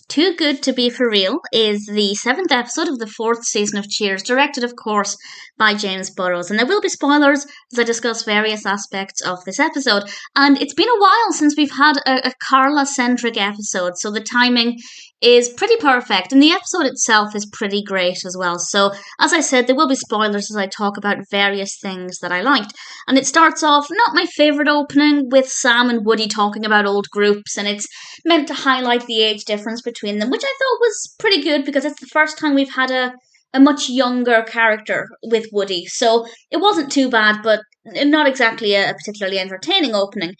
Too Good to Be For Real is the seventh episode of the fourth season of Cheers, directed, of course, by James Burrows. And there will be spoilers as I discuss various aspects of this episode. And it's been a while since we've had a Carla-centric episode, so the timing is pretty perfect. And the episode itself is pretty great as well. So, as I said, there will be spoilers as I talk about various things that I liked. And it starts off, not my favourite opening, with Sam and Woody talking about old groups, and it's meant to highlight the age difference between them, which I thought was pretty good because it's the first time we've had a much younger character with Woody. So it wasn't too bad, but not exactly a particularly entertaining opening.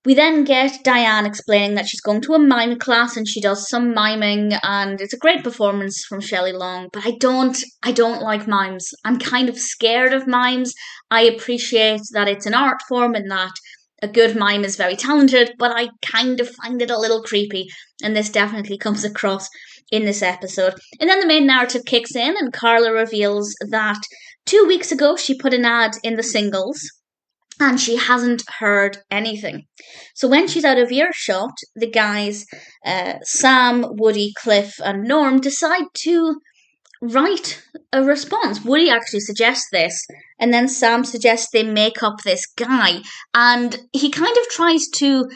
We then get Diane explaining that she's going to a mime class and she does some miming, and it's a great performance from Shelley Long, but I don't like mimes. I'm kind of scared of mimes. I appreciate that it's an art form and that a good mime is very talented, but I kind of find it a little creepy, and this definitely comes across in this episode. And then the main narrative kicks in, and Carla reveals that 2 weeks ago she put an ad in the singles, and she hasn't heard anything. So when she's out of earshot, the guys, Sam, Woody, Cliff, and Norm, decide to write a response. Woody actually suggests this, and then Sam suggests they make up this guy, and he kind of tries to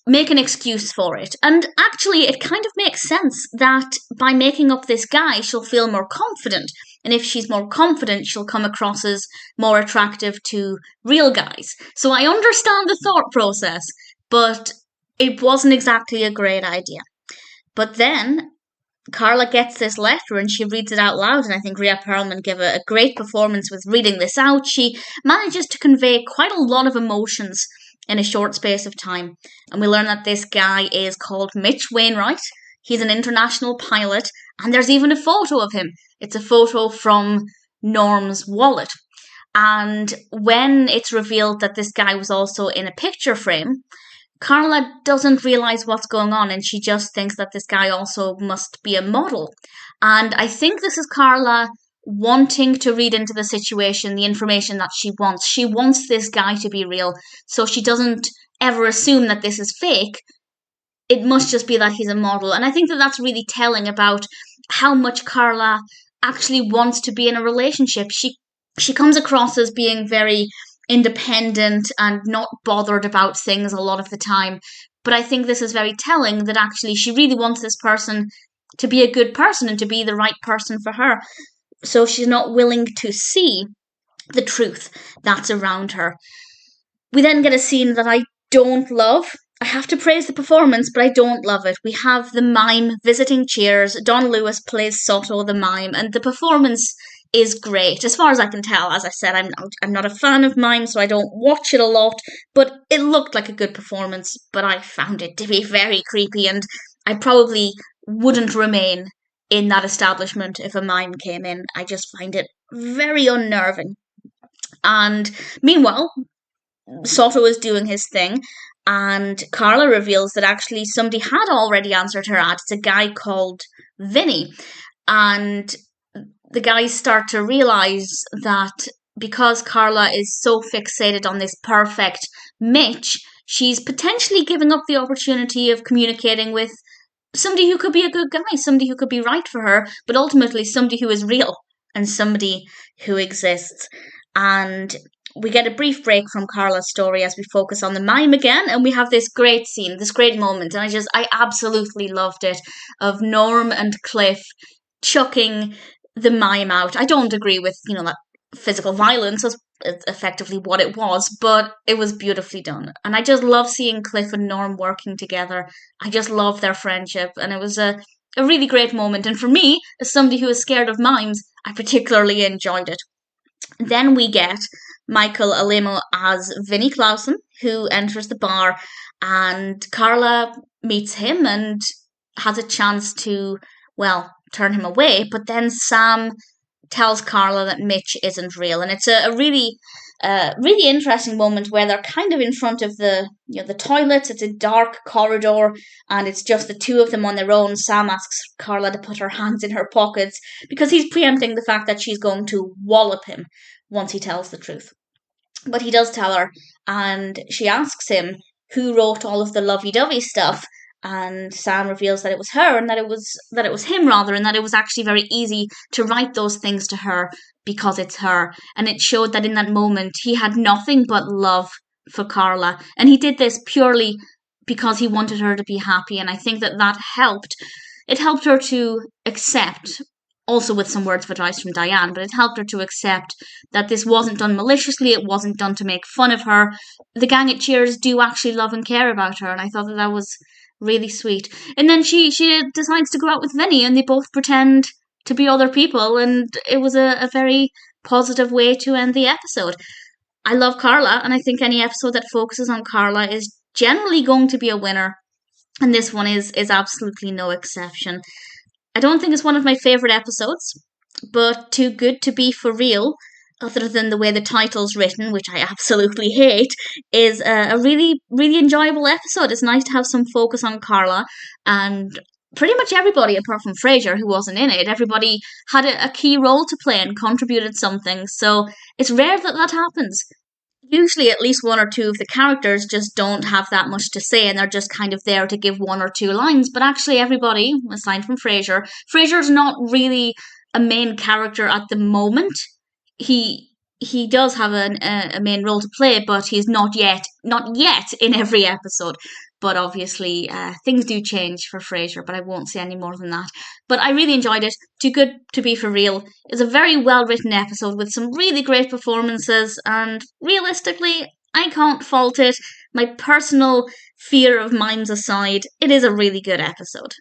make an excuse for it. And actually, it kind of makes sense that by making up this guy, she'll feel more confident. And if she's more confident, she'll come across as more attractive to real guys. So I understand the thought process, but it wasn't exactly a great idea. But then Carla gets this letter and she reads it out loud, and I think Rhea Perlman gave a great performance with reading this out. She manages to convey quite a lot of emotions in a short space of time. And we learn that this guy is called Mitch Wainwright. He's an international pilot, and there's even a photo of him. It's a photo from Norm's wallet. And when it's revealed that this guy was also in a picture frame, Carla doesn't realise what's going on, and she just thinks that this guy also must be a model. And I think this is Carla wanting to read into the situation the information that she wants. She wants this guy to be real, so she doesn't ever assume that this is fake. It must just be that he's a model. And I think that that's really telling about how much Carla actually wants to be in a relationship. She comes across as being very independent and not bothered about things a lot of the time. But I think this is very telling that actually she really wants this person to be a good person and to be the right person for her. So she's not willing to see the truth that's around her. We then get a scene that I don't love. I have to praise the performance, but I don't love it. We have the mime visiting Cheers. Don Lewis plays Sotto, the mime, and the performance is great, as far as I can tell. As I said, I'm not a fan of mime, so I don't watch it a lot, but it looked like a good performance, but I found it to be very creepy, and I probably wouldn't remain in that establishment if a mime came in. I just find it very unnerving. And meanwhile, Sotto is doing his thing, and Carla reveals that actually somebody had already answered her ad. It's a guy called Vinnie. And the guys start to realise that because Carla is so fixated on this perfect Mitch, she's potentially giving up the opportunity of communicating with somebody who could be a good guy, somebody who could be right for her, but ultimately somebody who is real and somebody who exists. And we get a brief break from Carla's story as we focus on the mime again, and we have this great scene, this great moment, and I absolutely loved it, of Norm and Cliff chucking the mime out. I don't agree with, that physical violence is effectively what it was, but it was beautifully done. And I just love seeing Cliff and Norm working together. I just love their friendship, and it was a really great moment. And for me, as somebody who is scared of mimes, I particularly enjoyed it. Then we get Michael Alaimo as Vinnie Claussen, who enters the bar, and Carla meets him and has a chance to, turn him away, but then Sam tells Carla that Mitch isn't real, and it's a really interesting moment where they're kind of in front of the toilets. It's a dark corridor, and it's just the two of them on their own. Sam asks Carla to put her hands in her pockets because he's preempting the fact that she's going to wallop him once he tells the truth. But he does tell her, and she asks him who wrote all of the lovey-dovey stuff, and Sam reveals that it was her and that it was him rather, and that it was actually very easy to write those things to her because it's her. And it showed that in that moment he had nothing but love for Carla, and he did this purely because he wanted her to be happy. And I think that helped. It helped her to accept, also with some words of advice from Diane, but it helped her to accept that this wasn't done maliciously, it wasn't done to make fun of her. The gang at Cheers do actually love and care about her, and I thought that was really sweet. And then she decides to go out with Vinnie, and they both pretend to be other people, and it was a very positive way to end the episode. I love Carla, and I think any episode that focuses on Carla is generally going to be a winner, and this one is absolutely no exception. I don't think it's one of my favourite episodes, but Too Good to Be For Real, other than the way the title's written, which I absolutely hate, is a really, really enjoyable episode. It's nice to have some focus on Carla, and pretty much everybody, apart from Frasier, who wasn't in it, everybody had a key role to play and contributed something, so it's rare that happens. Usually at least one or two of the characters just don't have that much to say and they're just kind of there to give one or two lines. But actually everybody, aside from Frasier's not really a main character at the moment. He does have a main role to play, but he's not yet in every episode. But obviously, things do change for Frasier, but I won't say any more than that. But I really enjoyed it. Too Good to Be For Real is a very well written episode with some really great performances, and realistically, I can't fault it. My personal fear of mimes aside, it is a really good episode.